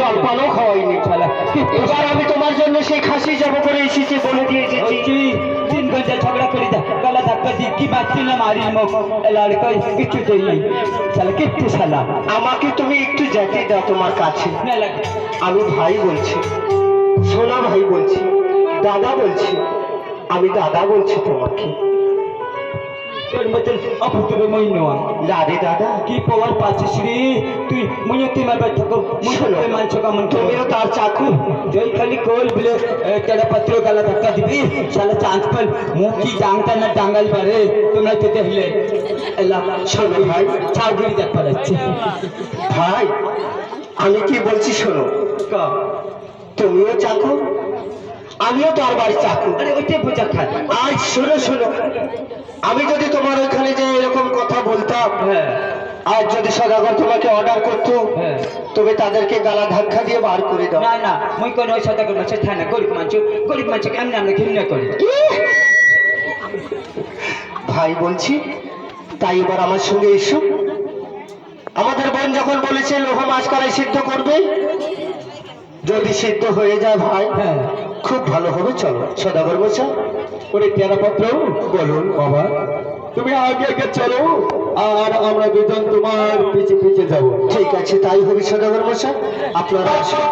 জলপানও খাওয়াইনি। এবার আমি তোমার জন্য সেই খাসি জব করে এসেছি, বলে দিয়ে এসেছি। 3 ঘন্টা ঝগড়া করি গলা ধাক্কা দি কি বাচ্চি না মারি মুখ লড়কাই কিছু দেই নাই শালা কিচ্ছু শালা। আমাকে তুমি একটু যেতে দাও তোমার কাছে। না লাগে আমি ভাই বলছি, সোনা ভাই বলছি, দাদা বলছি, আমি দাদা বলছি তোমাকে। তোর মতন অপুত্র মই নয় দাদি দাদা কি পাওয়ার পাচ্ছিস রে তুই মুইতে মারবে থাকো মুইতে মানছ কামন তুমিও তার চাকু। জয় খালি কোল বলে তেরা পত্র গলা ধাক্কা দিবি শালা চাঁদ পল মুখ কি ডাংটা না ডাঙ্গাল পারে তোমরা তো দেখলে এলা শোনো ভাই, চাউগুলি দেখ পাচ্ছে ভাই আমি কি বলছি শোনো, কা তুমিও চাকু আমিও তোর বাড়ি চাকু। আরে ওইটাই বোঝা খায় আজ শোনো শোনো, আমি যদি তোমার ওইখানে যে এরকম কথা বলতাম, হ্যাঁ আর যদি সদাগর তোমাকে অর্ডার করতো, হ্যাঁ তুমি তাদেরকে গালা ধাক্কা দিয়ে বার করে দাও। না না মুই কোন ওই সাথে কোনো সেটা না গরিব মানুষ কেমন আমরা ঘৃণা করি ভাই বলছি, তাই এবার আমার সঙ্গে এসো। আমাদের বোন যখন বলেছে লোহ মাছ করাই সিদ্ধ করবে, যদি সিদ্ধ হয়ে যায় ভাই হ্যাঁ খুব ভালো হবে। চলো সদাগর মশাই। ওরে তেরাপত্র বলুন বাবা। তুমি আগে আগে চলো আর আমরা দুজন তোমার পিছে পিছে যাব ঠিক আছে, তাই হবে সদাগর মশাই, আপনারা আসুন।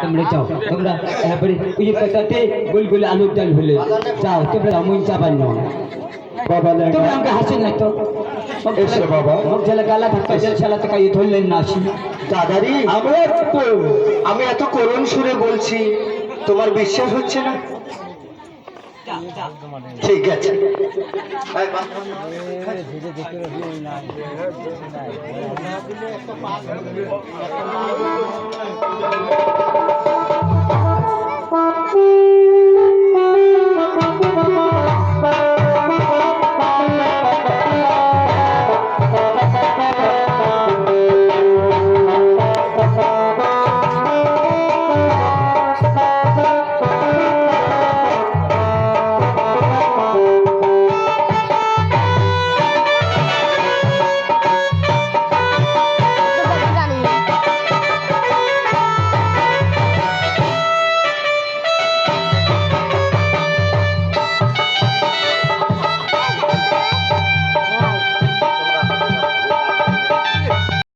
তোমরা যাও তোমরা এবারে ওই কথাতে গুলগুল আলুর ডাল হলে যাও তোমরা মুই যাবার না বাবা তোমরা আমাকে হাসেন না তো এসো বাবা। মুখ ঝালা গালা ধাক্কা জেল শালাতে কাই ধরলেন না আসি দাদারি আমি এত করুণ সুরে বলছি, তোমার বিশ্বাস হচ্ছে না? ঠিক আছে